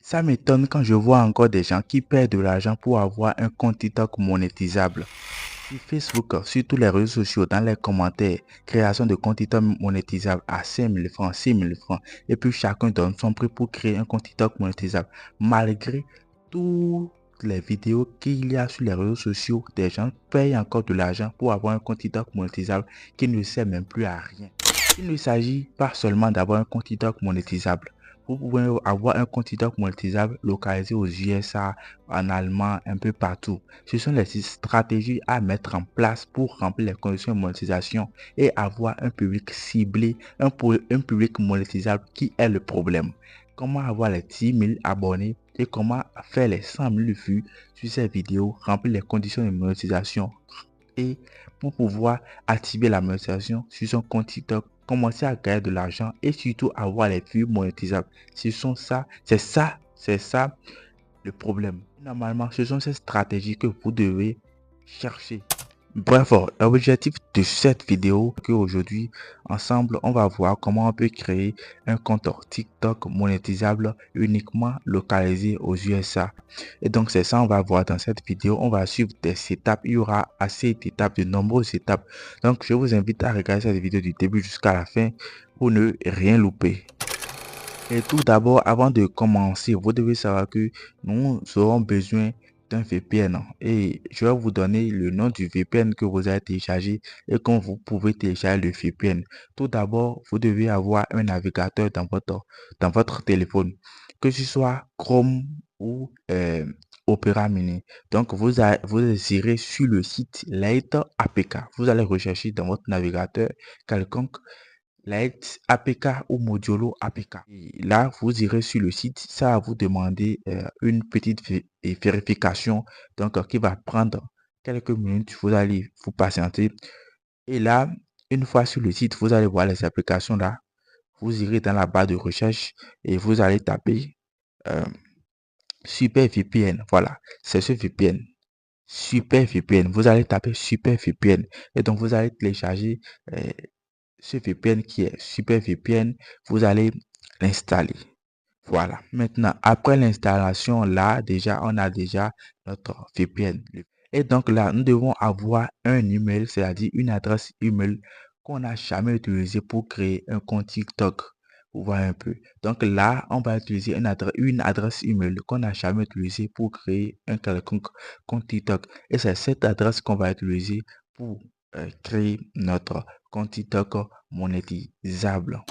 Ça m'étonne quand je vois encore des gens qui perdent de l'argent pour avoir un compte TikTok monétisable. Sur Facebook, sur tous les réseaux sociaux, dans les commentaires, création de compte TikTok monétisable à 5 000 francs, 6 000 francs. Et puis chacun donne son prix pour créer un compte TikTok monétisable. Malgré toutes les vidéos qu'il y a sur les réseaux sociaux, des gens payent encore de l'argent pour avoir un compte TikTok monétisable qui ne sert même plus à rien. Il ne s'agit pas seulement d'avoir un compte TikTok monétisable. Vous pouvez avoir un compte TikTok monétisable localisé aux USA, en Allemagne, un peu partout. Ce sont les stratégies à mettre en place pour remplir les conditions de monétisation et avoir un public ciblé, un public monétisable qui est le problème. Comment avoir les 10 000 abonnés et comment faire les 100 000 vues sur ces vidéos, remplir les conditions de monétisation et pour pouvoir activer la monétisation sur son compte TikTok, commencer à gagner de l'argent et surtout avoir les vues monétisables. C'est ça le problème. Normalement, ce sont ces stratégies que vous devez chercher. Bref, l'objectif de cette vidéo, que aujourd'hui, ensemble, on va voir comment on peut créer un compte TikTok monétisable uniquement localisé aux USA. Et donc, c'est ça, on va voir dans cette vidéo. On va suivre des étapes. Il y aura assez d'étapes, de nombreuses étapes. Donc, je vous invite à regarder cette vidéo du début jusqu'à la fin pour ne rien louper. Et tout d'abord, avant de commencer, vous devez savoir que nous aurons besoin d'un VPN. Et je vais vous donner le nom du VPN que vous allez télécharger et quand vous pouvez télécharger le VPN. Tout d'abord, vous devez avoir un navigateur dans votre téléphone, que ce soit Chrome ou Opera Mini. Donc, vous irez sur le site Lite APK. Vous allez rechercher dans votre navigateur quelconque Lite APK ou Modulo APK. Et là, vous irez sur le site, ça va vous demander une petite vérification, donc qui va prendre quelques minutes. Vous allez vous patienter. Et là, une fois sur le site, vous allez voir les applications là. Vous irez dans la barre de recherche et vous allez taper euh, Super VPN. Voilà, c'est ce VPN. Super VPN. Vous allez taper Super VPN. Et donc, vous allez télécharger euh, ce VPN qui est Super VPN, vous allez l'installer. Voilà. Maintenant, après l'installation, là, déjà, on a déjà notre VPN. Et donc là, nous devons avoir un email, c'est-à-dire une adresse email qu'on n'a jamais utilisée pour créer un compte TikTok. Vous voyez un peu. Donc là, on va utiliser une adresse email qu'on n'a jamais utilisée pour créer un quelconque compte TikTok. Et c'est cette adresse qu'on va utiliser pour créer notre compte TikTok monétisable.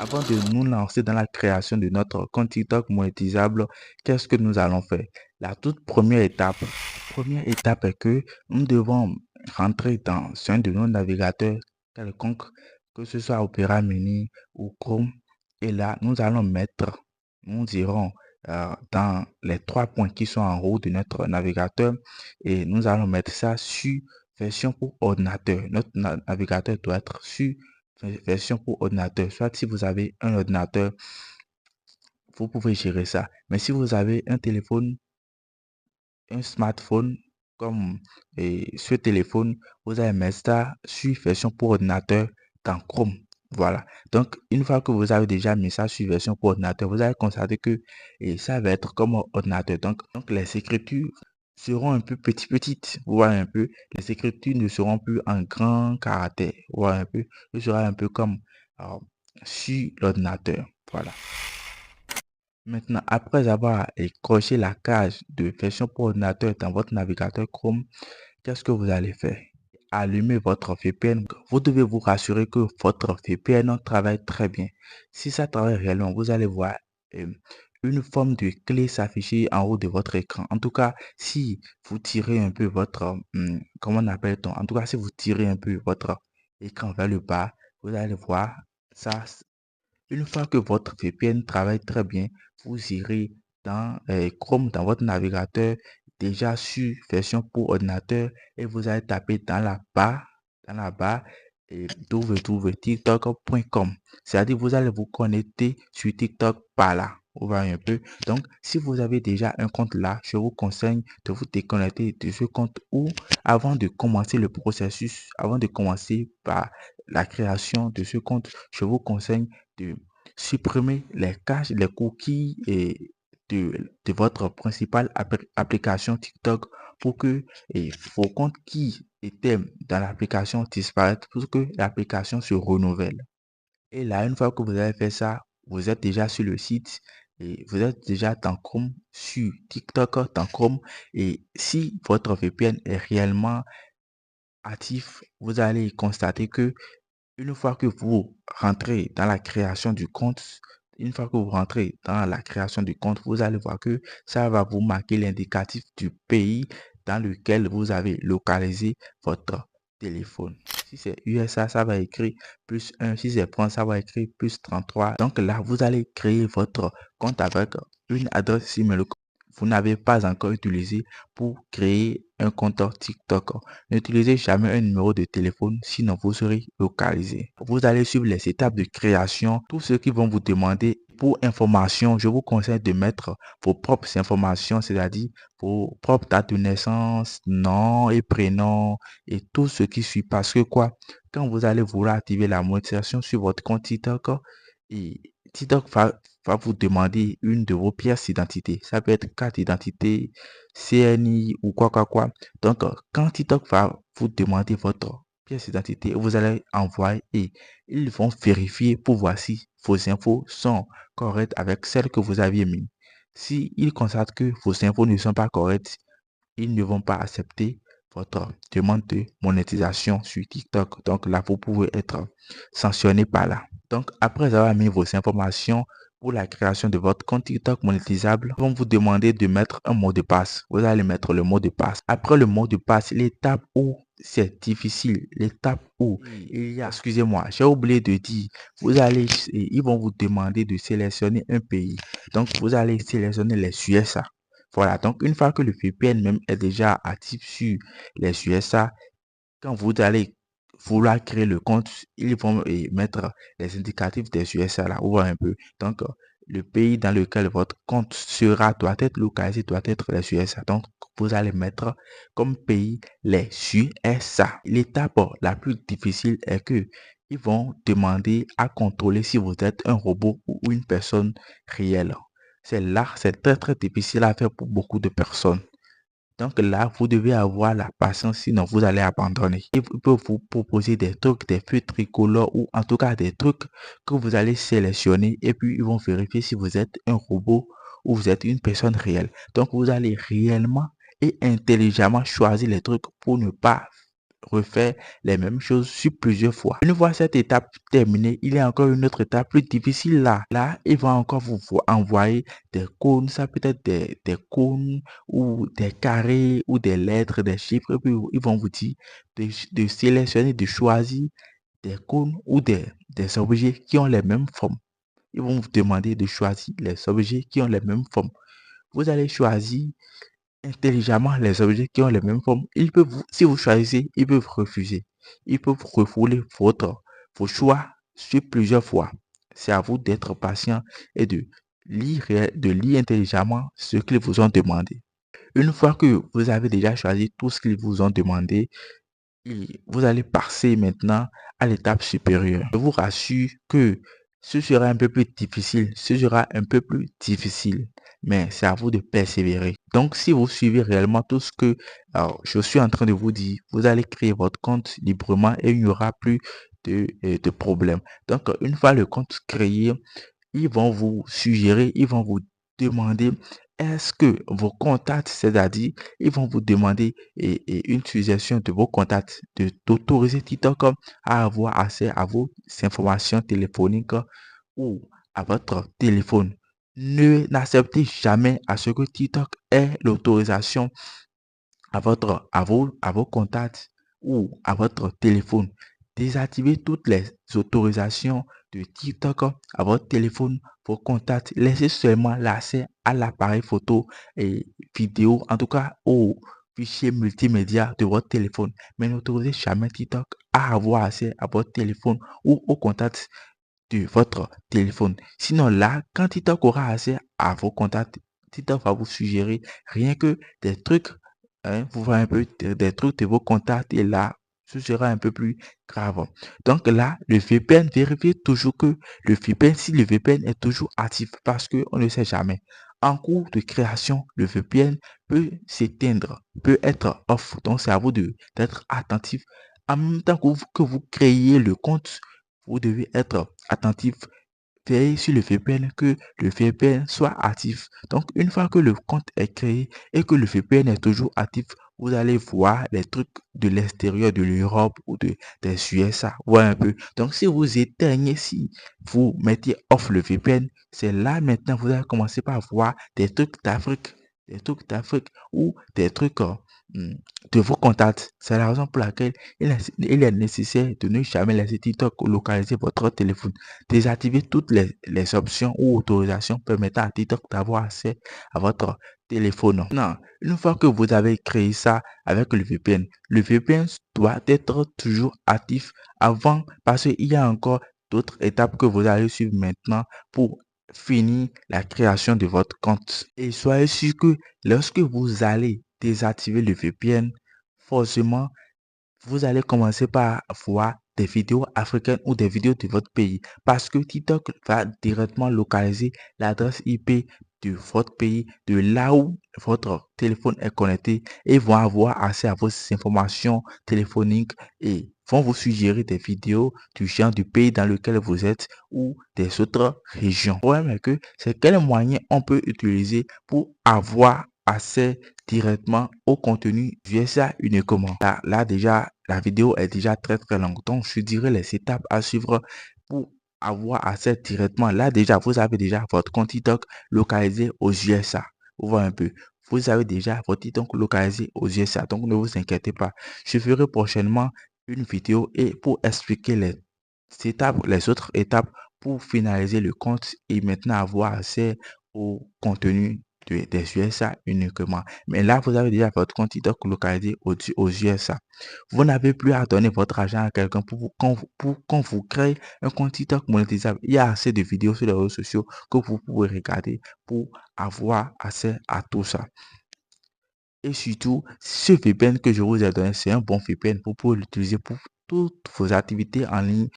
Avant de nous lancer dans la création de notre compte TikTok monétisable, qu'est-ce que nous allons faire? La toute première étape est que nous devons rentrer dans un de nos navigateurs quelconque, que ce soit Opera Mini ou Chrome. Et là, nous irons dans les trois points qui sont en haut de notre navigateur et nous allons mettre ça sur version pour ordinateur. Notre navigateur doit être sur version pour ordinateur. Soit si vous avez un ordinateur, vous pouvez gérer ça. Mais si vous avez un téléphone, un smartphone, comme ce téléphone, vous allez mettre ça sur version pour ordinateur dans Chrome. Voilà. Donc, une fois que vous avez déjà mis ça sur version pour ordinateur, vous allez constater que ça va être comme ordinateur. Donc, les écritures seront un peu petites. Vous voyez un peu. Les écritures ne seront plus en grand caractère. Vous voyez un peu. Ce sera un peu comme euh, sur l'ordinateur. Voilà. Maintenant, après avoir coché la case de version pour ordinateur dans votre navigateur Chrome, qu'est-ce que vous allez faire? Allumez votre VPN. Vous devez vous rassurer que votre VPN travaille très bien. Si ça travaille réellement, vous allez voir euh, une forme de clé s'afficher en haut de votre écran. En tout cas, si vous tirez un peu votre, comment on appelle-t-on? En tout cas, si vous tirez un peu votre écran vers le bas, vous allez voir ça. Une fois que votre VPN travaille très bien, vous irez dans Chrome, dans votre navigateur, déjà sur version pour ordinateur, et vous allez taper dans la barre, et www.tiktok.com. C'est-à-dire, vous allez vous connecter sur TikTok par là. Vous voyez un peu. Donc, si vous avez déjà un compte là, je vous conseille de vous déconnecter de ce compte ou avant de commencer le processus, avant de commencer par la création de ce compte, je vous conseille de supprimer les caches, les cookies et de votre principale application TikTok pour que vos comptes qui étaient dans l'application disparaissent, pour que l'application se renouvelle. Et là, une fois que vous avez fait ça, vous êtes déjà sur le site et vous êtes déjà dans Chrome, sur TikTok, dans Chrome. Et si votre VPN est réellement actif, vous allez constater que une fois que vous rentrez dans la création du compte, une fois que vous rentrez dans la création du compte, vous allez voir que ça va vous marquer l'indicatif du pays dans lequel vous avez localisé votre téléphone. Si c'est USA, ça va écrire +1. Si c'est France, ça va écrire +33. Donc là, vous allez créer votre compte avec une adresse email que vous n'avez pas encore utilisé pour créer un compte TikTok. N'utilisez jamais un numéro de téléphone, sinon vous serez localisé. Vous allez suivre les étapes de création, tous ceux qui vont vous demander pour information. Je vous conseille de mettre vos propres informations, c'est-à-dire vos propres dates de naissance, nom et prénom et tout ce qui suit. Parce que quoi, quand vous allez vouloir activer la monétisation sur votre compte TikTok, et TikTok va vous demander une de vos pièces d'identité. Ça peut être carte d'identité, CNI ou quoi. Donc, quand TikTok va vous demander votre pièce d'identité, vous allez envoyer et ils vont vérifier pour voir si vos infos sont correctes avec celles que vous aviez mis. Si ils constatent que vos infos ne sont pas correctes, ils ne vont pas accepter votre demande de monétisation sur TikTok. Donc là, vous pouvez être sanctionné par là. Donc, après avoir mis vos informations pour la création de votre compte TikTok monétisable, ils vont vous demander de mettre un mot de passe. Vous allez mettre le mot de passe. Après le mot de passe, l'étape où c'est difficile, l'étape où il y a, excusez-moi, j'ai oublié de dire, ils vont vous demander de sélectionner un pays. Donc, vous allez sélectionner les USA. Voilà, donc une fois que le VPN même est déjà actif sur les USA, quand vous allez vouloir créer le compte, ils vont mettre les indicatifs des USA là, on voit un peu. Donc, le pays dans lequel votre compte doit être localisé, doit être les USA. Donc, vous allez mettre comme pays les USA. L'étape la plus difficile est que ils vont demander à contrôler si vous êtes un robot ou une personne réelle. C'est très difficile à faire pour beaucoup de personnes. Donc là, vous devez avoir la patience, sinon vous allez abandonner. Ils peuvent vous proposer des trucs, des feux tricolores ou en tout cas des trucs que vous allez sélectionner et puis ils vont vérifier si vous êtes un robot ou vous êtes une personne réelle. Donc vous allez réellement et intelligemment choisir les trucs pour ne pas refaire les mêmes choses sur plusieurs fois. Une fois cette étape terminée, il y a encore une autre étape plus difficile là. Là, il va encore vous envoyer des cônes, ça peut être des cônes ou des carrés ou des lettres, des chiffres. Et puis, ils vont vous dire de sélectionner, de choisir des cônes ou des objets qui ont les mêmes formes. Ils vont vous demander de choisir les objets qui ont les mêmes formes. Vous allez choisir intelligemment les objets qui ont les mêmes formes. Ils peuvent, si vous choisissez, ils peuvent refuser. Ils peuvent refouler vos choix sur plusieurs fois. C'est à vous d'être patient et de lire intelligemment ce qu'ils vous ont demandé. Une fois que vous avez déjà choisi tout ce qu'ils vous ont demandé, vous allez passer maintenant à l'étape supérieure. Je vous rassure que ce sera un peu plus difficile. Ce sera un peu plus difficile. Mais c'est à vous de persévérer. Donc, si vous suivez réellement tout ce que je suis en train de vous dire, vous allez créer votre compte librement et il n'y aura plus de problème. Donc, une fois le compte créé, ils vont vous suggérer, ils vont vous demander est-ce que vos contacts, c'est-à-dire, ils vont vous demander une suggestion de vos contacts, d'autoriser TikTok à avoir accès à vos informations téléphoniques ou à votre téléphone. N'acceptez jamais à ce que TikTok ait l'autorisation à vos contacts ou à votre téléphone. Désactivez toutes les autorisations de TikTok à votre téléphone, vos contacts. Laissez seulement l'accès à l'appareil photo et vidéo, en tout cas au fichier multimédia de votre téléphone. Mais n'autorisez jamais TikTok à avoir accès à votre téléphone ou aux contacts de votre téléphone. Sinon là, quand TikTok aura accès à vos contacts, TikTok va vous suggérer rien que des trucs, vous voyez un peu des trucs de vos contacts et là, ce sera un peu plus grave. Donc là, le VPN, vérifie toujours que le VPN, si le VPN est toujours actif parce qu'on ne sait jamais. en cours de création, le VPN peut s'éteindre, peut être off. Donc, c'est à vous d'être attentif. En même temps que vous créez le compte, vous devez être attentif. Veillez sur le VPN, que le VPN soit actif. Donc, une fois que le compte est créé et que le VPN est toujours actif, vous allez voir les trucs de l'extérieur de l'Europe ou des USA. Voilà un peu. Donc, si vous éteignez, si vous mettez off le VPN, c'est là maintenant vous allez commencer par voir des trucs d'Afrique ou des trucs de vos contacts. C'est la raison pour laquelle il est nécessaire de ne jamais laisser TikTok localiser votre téléphone. Désactivez toutes les options ou autorisations permettant à TikTok d'avoir accès à votre téléphone. Non, une fois que vous avez créé ça avec le VPN doit être toujours actif avant parce qu'il y a encore d'autres étapes que vous allez suivre maintenant pour finir la création de votre compte. Et soyez sûr que lorsque vous allez désactiver le VPN, forcément, vous allez commencer par voir des vidéos africaines ou des vidéos de votre pays parce que TikTok va directement localiser l'adresse IP de votre pays, de là où votre téléphone est connecté et vont avoir accès à vos informations téléphoniques et vont vous suggérer des vidéos du genre du pays dans lequel vous êtes ou des autres régions. Le problème est que c'est quel moyen on peut utiliser pour avoir accès directement au contenu via ça uniquement. Là déjà, la vidéo est déjà très longue. Donc, je dirais les étapes à suivre pour avoir accès directement. Là déjà, vous avez déjà votre compte TikTok localisé aux USA. Vous voyez un peu. Vous avez déjà votre TikTok localisé aux USA. Donc, ne vous inquiétez pas. Je ferai prochainement une vidéo et pour expliquer les autres étapes pour finaliser le compte et maintenant avoir accès au contenu des USA uniquement. Mais là, vous avez déjà votre compte TikTok localisé aux USA. Vous n'avez plus à donner votre argent à quelqu'un quand vous créez un compte TikTok monétisable. Il y a assez de vidéos sur les réseaux sociaux que vous pouvez regarder pour avoir accès à tout ça. Et surtout, ce VPN que je vous ai donné, c'est un bon VPN pour pouvoir l'utiliser pour toutes vos activités en ligne